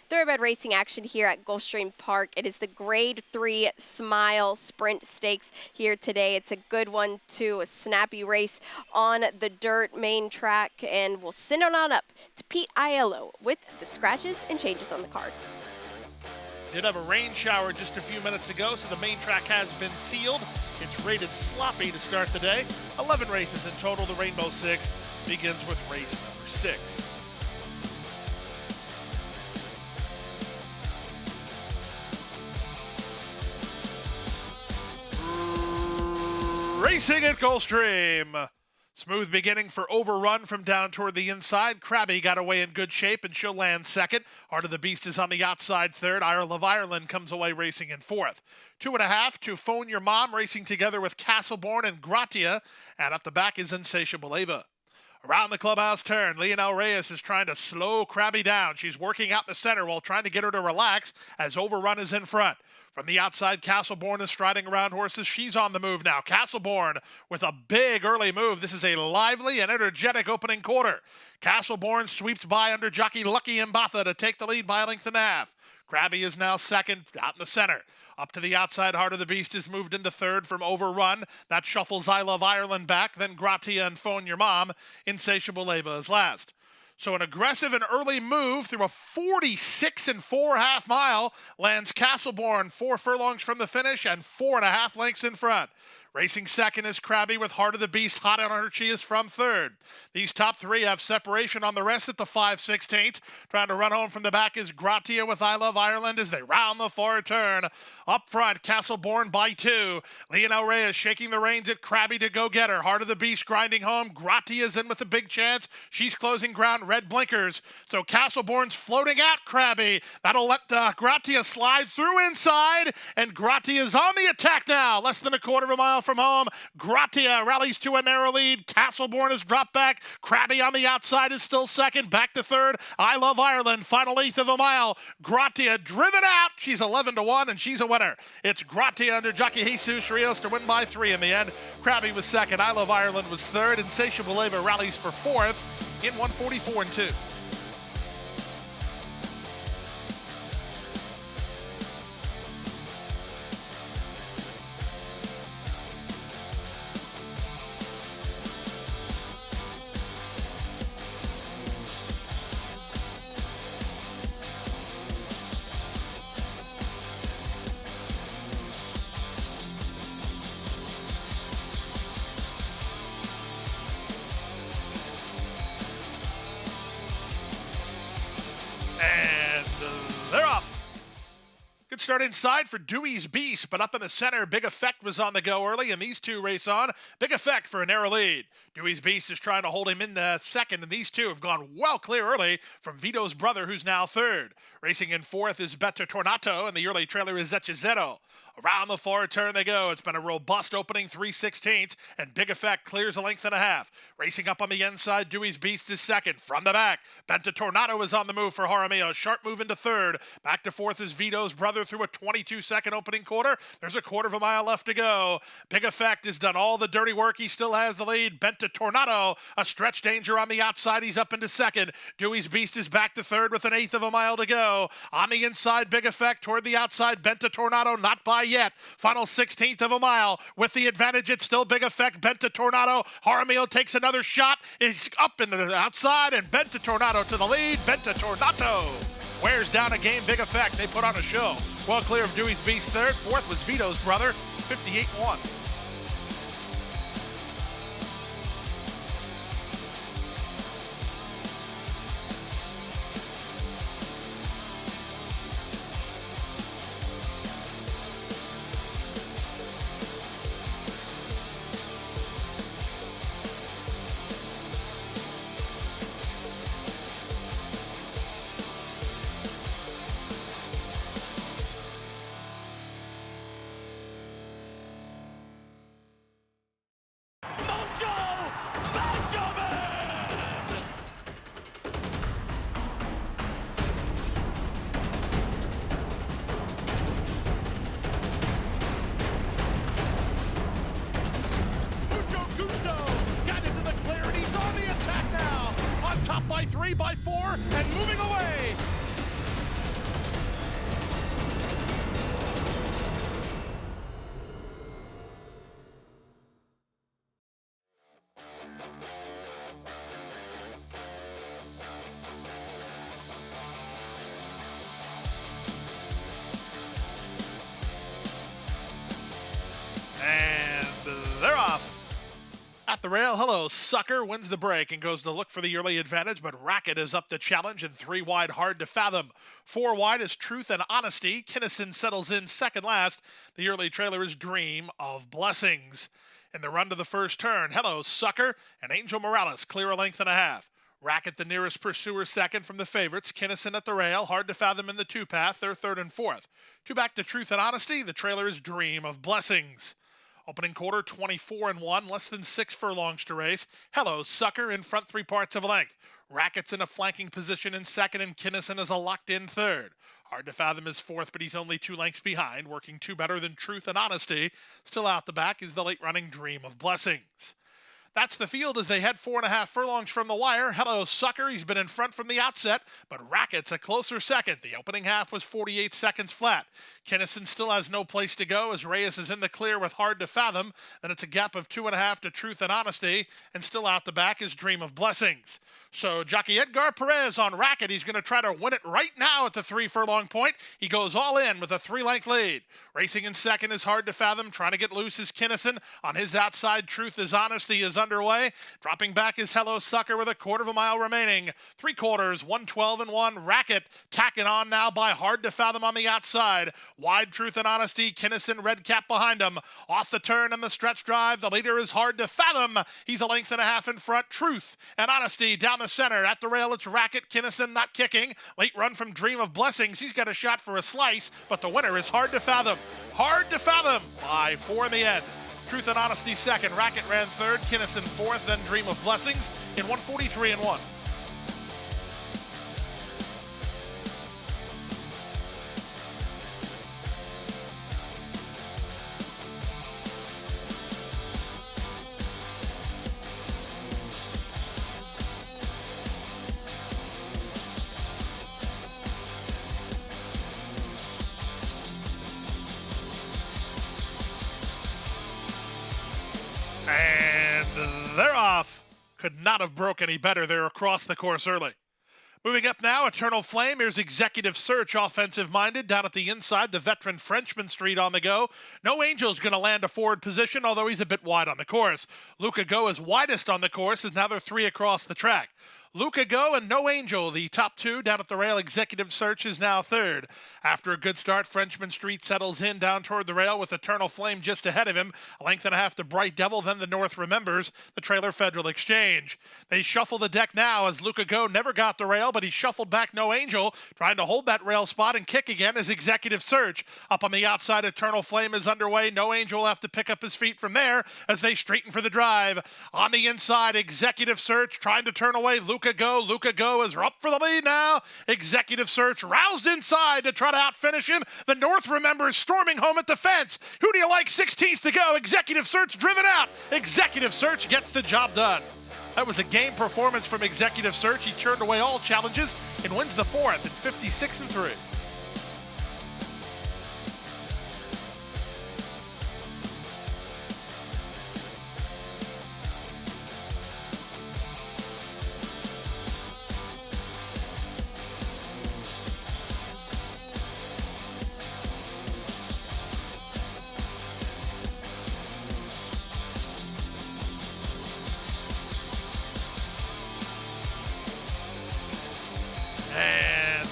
thoroughbred racing action here at Gulfstream Park. It is the Grade 3 Smile Sprint Stakes here today. It's a good one, too, a snappy race on the dirt main track, and we'll send it on up to Pete Aiello with the scratches and changes on the card. Did have a rain shower just a few minutes ago, so the main track has been sealed. It's rated sloppy to start the day. 11 races in total. The Rainbow Six begins with race number 6. Racing at Gulfstream. Smooth beginning for Overrun from down toward the inside. Krabby got away in good shape, and she'll land second. Heart of the Beast is on the outside third. Isle of Ireland comes away racing in fourth. 2.5 to Phone Your Mom, racing together with Castleborn and Gratia. And up the back is Insatiable Ava. Around the clubhouse turn, Leonel Reyes is trying to slow Krabby down. She's working out in the center while trying to get her to relax as Overrun is in front. From the outside, Castleborn is striding around horses. She's on the move now. Castleborn with a big early move. This is a lively and energetic opening quarter. Castleborn sweeps by under jockey Lucky Mbatha to take the lead by a length and a half. Krabby is now second, out in the center. Up to the outside, Heart of the Beast is moved into third from Overrun. That shuffles I Love Ireland back, then Gratia and Phone Your Mom. Insatiable Ava is last. So an aggressive and early move through a 46 4.5 mile lands Castleborn 4 furlongs from the finish and 4.5 lengths in front. Racing second is Krabby with Heart of the Beast hot on her. She is from third. These top three have separation on the rest at the 5/16. Trying to run home from the back is Gratia with I Love Ireland as they round the far turn. Up front, Castleborn by 2. Leonel Reyes shaking the reins at Krabby to go get her. Heart of the Beast grinding home. Gratia's in with a big chance. She's closing ground, red blinkers. So Castleborn's floating at Krabby. That'll let Gratia slide through inside, and Gratia's on the attack now. Less than a quarter of a mile from home. Gratia rallies to a narrow lead. Castleborn has dropped back. Krabby on the outside is still second. Back to third. I Love Ireland. Final eighth of a mile. Gratia driven out. She's 11-1, and she's a winner. It's Gratia under jockey Jesus Rios to win by 3 in the end. Krabby was second. I Love Ireland was third. Insatiable Ava rallies for fourth in 1:44.2. And they're off. Good start inside for Dewey's Beast, but up in the center, Big Effect was on the go early, and these two race on. Big Effect for a narrow lead. Dewey's Beast is trying to hold him in the second, and these two have gone well clear early from Vito's brother, who's now third. Racing in fourth is Betta Tornato, and the early trailer is Zechizero. Around the far turn they go. It's been a robust opening 3/16, and Big Effect clears a length and a half. Racing up on the inside, Dewey's Beast is second. From the back, Benta Tornado is on the move for Jaramillo. Sharp move into third. Back to fourth is Vito's brother through a 22-second opening quarter. There's a quarter of a mile left to go. Big Effect has done all the dirty work. He still has the lead. Benta Tornado, a stretch danger on the outside. He's up into second. Dewey's Beast is back to third with an eighth of a mile to go. On the inside, Big Effect toward the outside. Benta Tornado not by yet. Final 16th of a mile. With the advantage, it's still Big Effect. Benta Tornado. Jaramillo takes another shot. He's up into the outside, and Benta Tornado to the lead. Benta Tornado wears down a game. Big Effect. They put on a show. Well clear of Dewey's Beast third. Fourth was Vito's brother. 58-1. by 3, by 4, and moving away. the rail. Hello, Sucker wins the break and goes to look for the early advantage, but Racket is up to challenge and 3 wide, Hard to Fathom. 4 wide is Truth and Honesty. Kinnison settles in second last. The early trailer is Dream of Blessings. In the run to the first turn, Hello, Sucker and Angel Morales clear a length and a half. Racket the nearest pursuer second from the favorites. Kinnison at the rail. Hard to Fathom in the 2-path. They're third and fourth. 2 back to Truth and Honesty. The trailer is Dream of Blessings. Opening quarter, 24-1, less than 6 furlongs to race. Hello, Sucker in front 3 parts of a length. Racket's in a flanking position in second, and Kinnison is a locked-in third. Hard to Fathom is fourth, but he's only 2 lengths behind, working 2 better than Truth and Honesty. Still out the back is the late-running Dream of Blessings. That's the field as they head 4.5 furlongs from the wire. Hello, Sucker. He's been in front from the outset, but Racket's a closer second. The opening half was 48 seconds flat. Kinnison still has no place to go as Reyes is in the clear with Hard to Fathom. Then it's a gap of 2.5 to Truth and Honesty, and still out the back is Dream of Blessings. So jockey Edgar Perez on Racket. He's going to try to win it right now at the 3 furlong point. He goes all in with a 3-length lead. Racing in second is Hard to Fathom. Trying to get loose is Kinnison. On his outside, Truth is Honesty is underway. Dropping back is Hello Sucker with a 1/4 mile remaining. 3 quarters, 1:12-1. Racket tacking on now by Hard to Fathom on the outside. Wide Truth and Honesty. Kinnison red cap behind him. Off the turn and the stretch drive. The leader is Hard to Fathom. He's a length and a half in front. Truth and Honesty down the center. At the rail, it's Racket. Kinnison not kicking. Late run from Dream of Blessings. He's got a shot for a slice, but the winner is Hard to Fathom. Hard to Fathom by 4 in the end. Truth and Honesty second. Racket ran third. Kinnison fourth. Then Dream of Blessings in 1:43-1. And they're off. Could not have broke any better. They're across the course early. Moving up now, Eternal Flame. Here's Executive Search, offensive-minded. Down at the inside, the veteran Frenchman Street on the go. No Angel's going to land a forward position, although he's a bit wide on the course. Luca Go is widest on the course, as now they're 3 across the track. Luca Go and No Angel, the top 2 down at the rail. Executive Search is now third. After a good start, Frenchman Street settles in down toward the rail with Eternal Flame just ahead of him. A length and a half to Bright Devil, then the North Remembers, the trailer Federal Exchange. They shuffle the deck now as Luca Go never got the rail, but he shuffled back No Angel, trying to hold that rail spot and kick again as Executive Search. Up on the outside, Eternal Flame is underway. No Angel will have to pick up his feet from there as they straighten for the drive. On the inside, Executive Search trying to turn away Luca Go. Luca Go is up for the lead now. Executive Search roused inside to try to outfinish him. The North Remembers storming home at the fence. Who do you like? 16th to go. Executive Search driven out. Executive Search gets the job done. That was a game performance from Executive Search. He turned away all challenges and wins the 4th at 56-3. And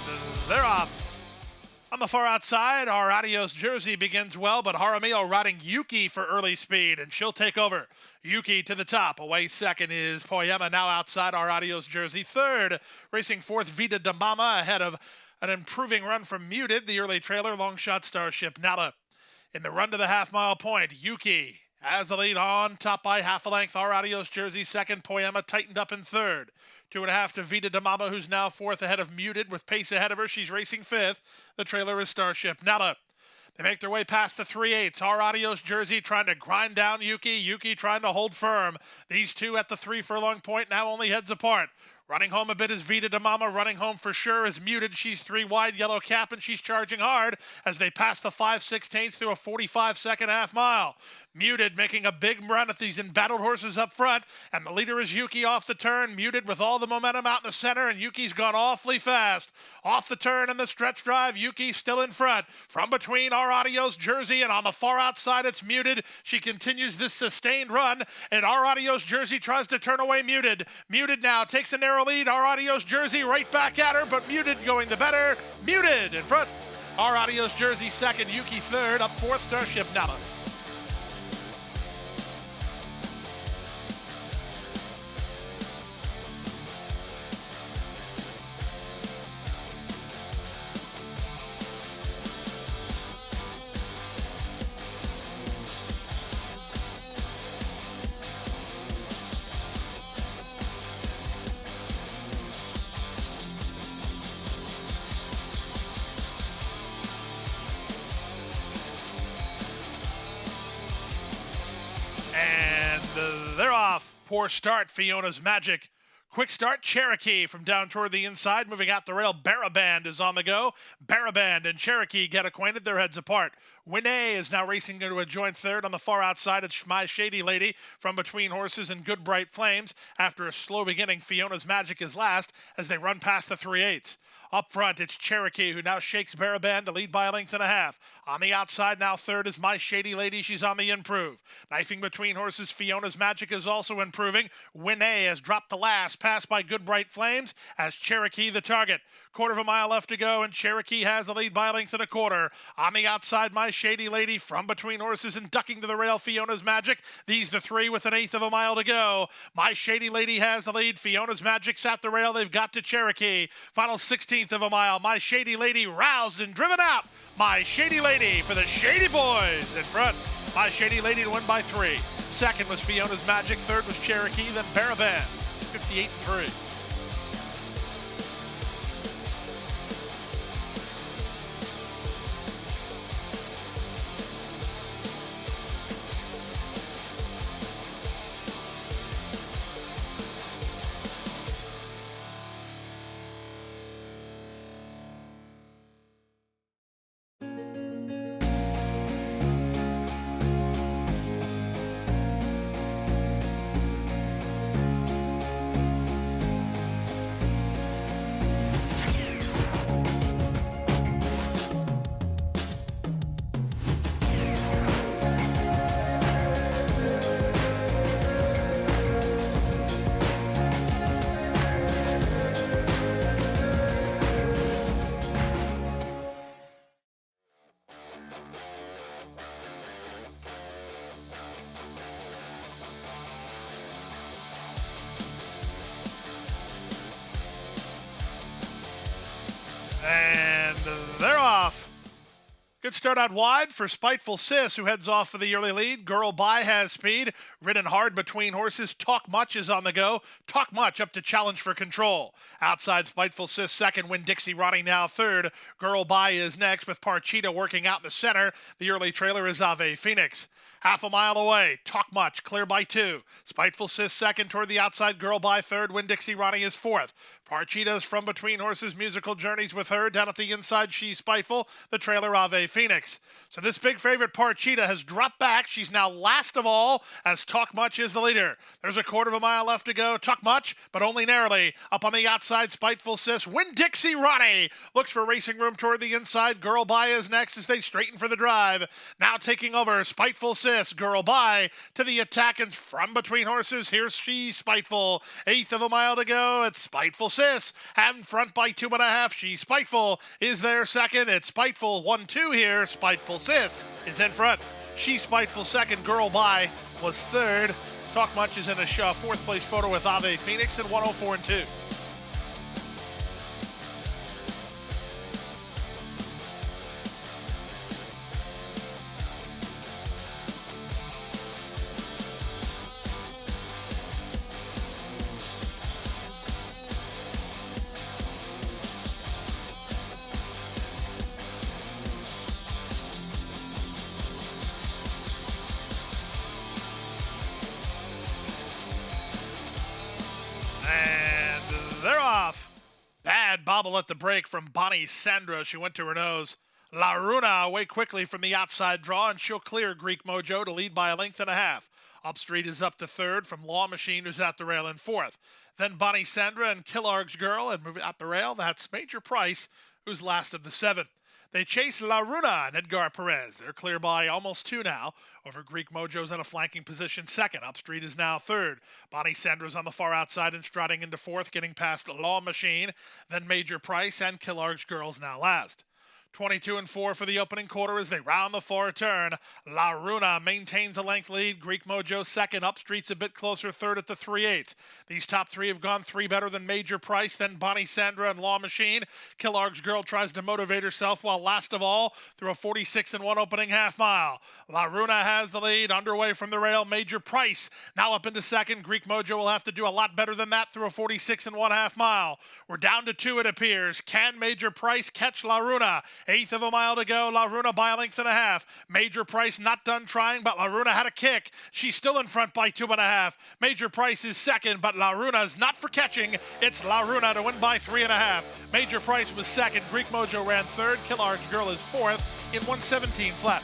they're off. On the far outside, our Adios jersey begins well, but Jaramillo riding Yuki for early speed, and she'll take over. Yuki to the top. Away second is Poema, now outside our Adios jersey. Third, racing fourth, Vida de Mama, ahead of an improving run from Muted, the early trailer, long shot Starship Nala. In the run to the half-mile point, Yuki has the lead on top by half a length. Our Adios jersey second. Poema tightened up in third. 2.5 to Vida de Mama, who's now fourth ahead of Muted with pace ahead of her. She's racing fifth. The trailer is Starship Nala. They make their way past the 3/8. Our Adios jersey trying to grind down Yuki. Yuki trying to hold firm. These two at the 3 furlong point now only heads apart. Running home a bit is Vida de Mama. Running home for sure is Muted. She's 3 wide, yellow cap, and she's charging hard as they pass the 5/16 through a 45-second half mile. Muted making a big run at these embattled horses up front, and the leader is Yuki off the turn. Muted with all the momentum out in the center, and Yuki's gone awfully fast. Off the turn in the stretch drive, Yuki still in front. From between our Audio's Jersey and on the far outside, it's Muted. She continues this sustained run, and our Audio's Jersey tries to turn away Muted. Muted now takes a narrow lead. Our Audio's Jersey right back at her, but Muted going the better. Muted in front. Our Audio's Jersey second, Yuki third, up fourth, Starship Nala. And they're off. Poor start, Fiona's Magic. Quick start, Cherokee from down toward the inside, moving out the rail. Baraband is on the go. Baraband and Cherokee get acquainted, their heads apart. Winay is now racing into a joint third on the far outside. It's My Shady Lady from between horses and Good Bright Flames. After a slow beginning, Fiona's Magic is last as they run past the 3/8. Up front, it's Cherokee, who now shakes Baraband to lead by a length and a half. On the outside, now third is My Shady Lady. She's on the improve. Knifing between horses, Fiona's Magic is also improving. Winay has dropped the last, passed by Good Bright Flames, as Cherokee the target. Quarter of a mile left to go, and Cherokee has the lead by a length and a quarter. On the outside, My Shady Lady from between horses and ducking to the rail, Fiona's Magic. These the three with an eighth of a mile to go. My Shady Lady has the lead. Fiona's Magic's at the rail. They've got to Cherokee. Final 16th of a mile. My Shady Lady roused and driven out. My Shady Lady for the Shady Boys in front. My Shady Lady to win by 3. Second was Fiona's Magic. Third was Cherokee. Then Baraband. 58-3. And they're off. Good start out wide for Spiteful Sis, who heads off for the early lead. Girl By has speed. Ridden hard between horses. Talk Much is on the go. Talk Much up to challenge for control. Outside Spiteful Sis second. Win Dixie Ronnie now third. Girl By is next with Parchita working out in the center. The early trailer is Ave Phoenix. Half a mile away. Talk Much, clear by 2. Spiteful Sis second toward the outside. Girl By third. Win Dixie Ronnie is fourth. Parchita's from between horses. Musical Journeys with her. Down at the inside, She's Spiteful. The trailer, Ave Phoenix. So this big favorite, Parchita, has dropped back. She's now last of all, as Talk Much is the leader. There's a quarter of a mile left to go. Talk Much, but only narrowly. Up on the outside, Spiteful Sis. Win Dixie Ronnie looks for racing room toward the inside. Girl By is next as they straighten for the drive. Now taking over, Spiteful Sis. Girl By to the attack, and from between horses, here's She's Spiteful. Eighth of a mile to go. It's Spiteful Sis. Having front by 2.5. She's Spiteful is there second. It's Spiteful 1-2 here. Spiteful Sis is in front. She's Spiteful second. Girl By was third. Talk Much is in a fourth place photo with Ave Phoenix at 104-2. And they're off. Bad bobble at the break from Bonnie Sandra. She went to her nose. La Runa away quickly from the outside draw, and she'll clear Greek Mojo to lead by a length and a half. Upstreet is up to third from Law Machine, who's at the rail in fourth. Then Bonnie Sandra and Killarg's Girl, and moving up the rail, that's Major Price, who's last of the seven. They chase La Runa and Edgar Perez. They're clear by almost two now. Over Greek Mojo's in a flanking position second. Upstreet is now third. Bonnie Sandra's on the far outside and striding into fourth, getting past Law Machine. Then Major Price and Killarg's Girls now last. 22-4 for the opening quarter as they round the far turn. La Runa maintains a length lead. Greek Mojo second. Upstreet's a bit closer, third at the 3/8. These top three have gone three better than Major Price, then Bonnie Sandra and Law Machine. Killarg's Girl tries to motivate herself, while last of all, through a 46-1 opening half mile. La Runa has the lead, underway from the rail. Major Price now up into second. Greek Mojo will have to do a lot better than that through a 46-1 half mile. We're down to two, it appears. Can Major Price catch La Runa? Eighth of a mile to go. La Runa by a length and a half. Major Price not done trying, but La Runa had a kick. She's still in front by 2.5. Major Price is second, but La Runa's not for catching. It's La Runa to win by 3.5. Major Price was second. Greek Mojo ran third. Killarg's Girl is fourth in 1:17 flat.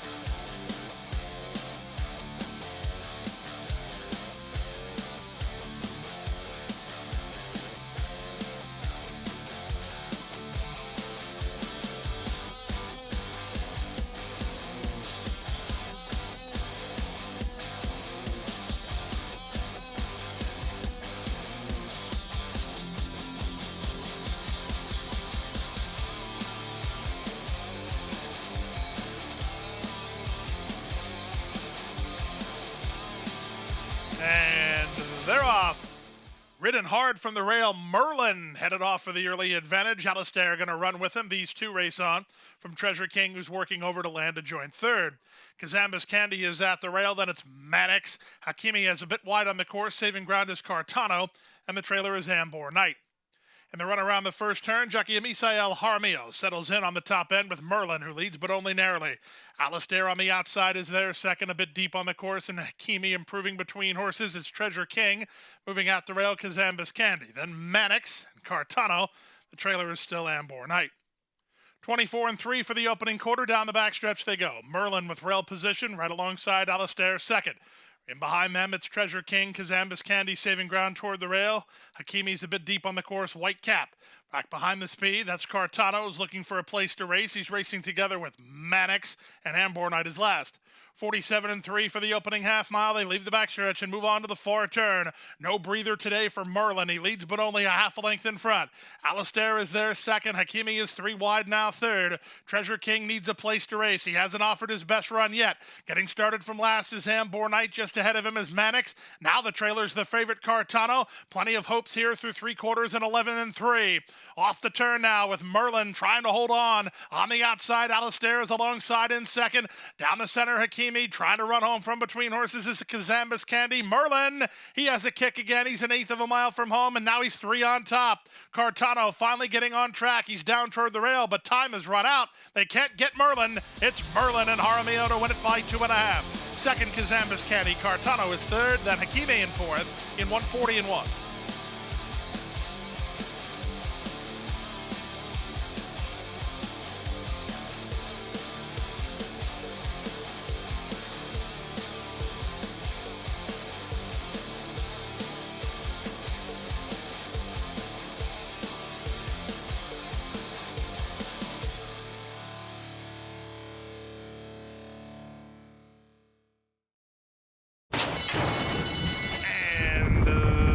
And they're off. Ridden hard from the rail, Merlin headed off for the early advantage. Alistair going to run with him. These two race on from Treasure King, who's working over to land to join third. Kazambas Candy is at the rail. Then it's Mannix. Hakimi is a bit wide on the course. Saving ground is Cartano. And the trailer is Ambor Knight. In the run around the first turn, jockey Misael Jaramillo settles in on the top end with Merlin, who leads but only narrowly. Alistair on the outside is there, second, a bit deep on the course, and Hakimi improving between horses is Treasure King. Moving out the rail, Kazambas Candy. Then Mannix and Cartano. The trailer is still Ambor Knight. 24-3 for the opening quarter. Down the backstretch they go. Merlin with rail position right alongside Alistair second. In behind them, it's Treasure King, Kazambas Candy saving ground toward the rail. Hakimi's a bit deep on the course, White Cap. Back behind the speed, that's Cartano, who's looking for a place to race. He's racing together with Mannix, and Ambor Knight is last. 47-3 for the opening half mile. They leave the backstretch and move on to the far turn. No breather today for Merlin. He leads but only a half a length in front. Alistair is there second. Hakimi is three wide now third. Treasure King needs a place to race. He hasn't offered his best run yet. Getting started from last is Ambor Knight. Just ahead of him is Mannix. Now the trailer's the favorite Cartano. Plenty of hopes here through three quarters and 11-3. Off the turn now with Merlin trying to hold on. On the outside, Alistair is alongside in second. Down the center, Hakimi trying to run home from between horses is Kazambas Candy. Merlin, he has a kick again. He's an eighth of a mile from home, and now he's three on top. Cartano finally getting on track. He's down toward the rail, but time has run out. They can't get Merlin. It's Merlin and Jaramillo to win it by 2.5. Second, Kazambas Candy. Cartano is third, then Hakimi in fourth in 1:40-1.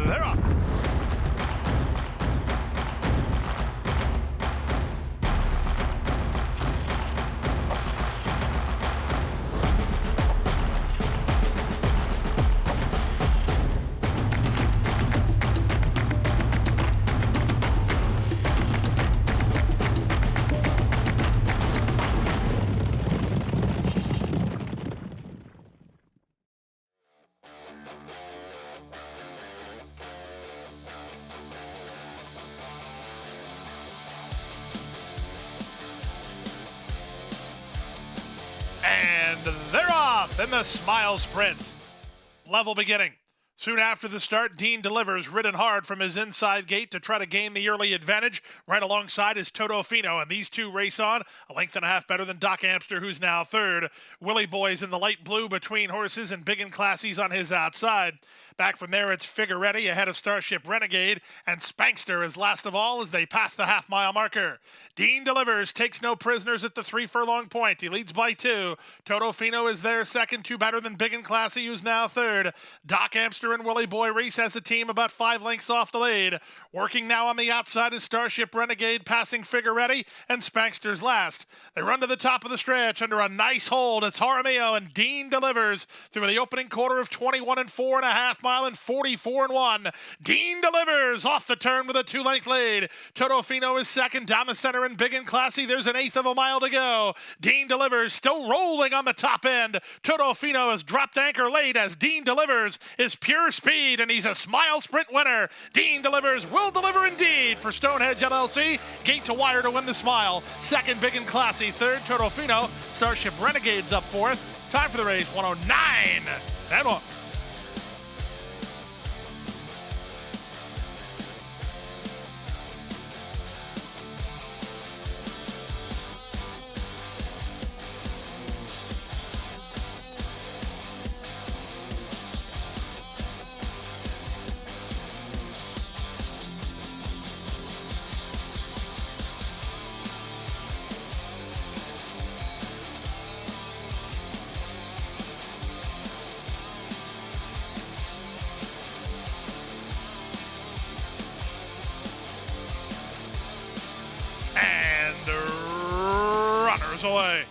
They're off. And they're off in the Smile Sprint. Level beginning. Soon after the start, Dean Delivers, ridden hard from his inside gate to try to gain the early advantage. Right alongside is Toto Fino, and these two race on a length and a half better than Doc Amster, who's now third. Willie Boy's in the light blue between horses, and Big and Classy's on his outside. Back from there, it's Figueretti ahead of Starship Renegade, and Spankster is last of all as they pass the half-mile marker. Dean Delivers takes no prisoners at the 3 furlong point. He leads by 2. Toto Fino is there second, 2 better than Big and Classy, who's now third. Doc Amster and Willie Boy race as a team about 5 lengths off the lead. Working now on the outside is Starship Renegade, passing Figueretti, and Spankster's last. They run to the top of the stretch under a nice hold. It's Jaramillo, and Dean Delivers through the opening quarter of 21 4.5 mile and 44 1. Dean Delivers off the turn with a 2-length lead. Toto Fino is second down the center, and Big and Classy. There's an 1/8 of a mile to go. Dean Delivers still rolling on the top end. Toto Fino has dropped anchor late as Dean Delivers is pure speed, and he's a smile sprint winner. Dean Delivers will deliver indeed for Stonehenge LLC. Gate to wire to win the smile. Second, Big and Classy. Third, Toto Fino. Starship Renegades up fourth. Time for the race, 109 and 1. And the runners away.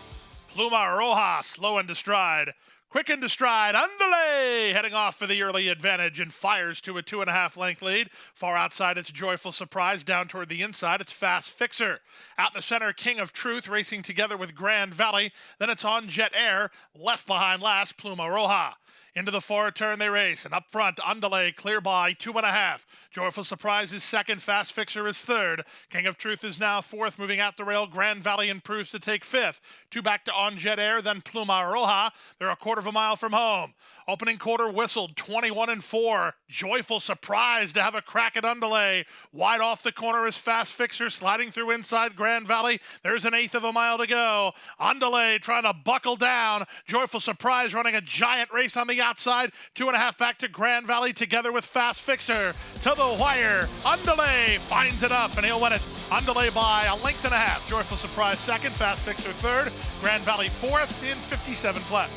Pluma Roja slow into stride. Quick into stride. Underlay heading off for the early advantage and fires to a 2.5 length lead. Far outside, it's Joyful Surprise. Down toward the inside, it's Fast Fixer. Out in the center, King of Truth racing together with Grand Valley. Then it's On Jet Air. Left behind last, Pluma Roja. Into the far turn they race, and up front, Underlay clear by 2.5. Joyful Surprise is second, Fast Fixer is third. King of Truth is now fourth, moving out the rail. Grand Valley improves to take fifth. 2 back to On Jet Air, then Pluma Roja. They're a 1/4 mile from home. Opening quarter whistled, 21 4. Joyful Surprise to have a crack at Underlay. Wide off the corner is Fast Fixer sliding through inside Grand Valley. There's an 1/8 of a mile to go. Underlay trying to buckle down. Joyful Surprise running a giant race on the outside. 2.5 back to Grand Valley together with Fast Fixer. To the wire. Underlay finds it up, and he'll win it. Underlay by a 1.5 lengths. Joyful Surprise second, Fast Fixer third. Grand Valley fourth in 57 flat.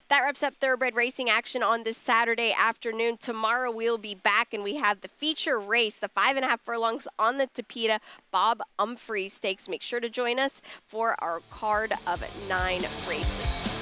That wraps up thoroughbred racing action on this Saturday afternoon. Tomorrow we'll be back, and we have the feature race, the 5.5 furlongs on the Tapeta Bob Humphrey Stakes. Make sure to join us for our card of 9 races.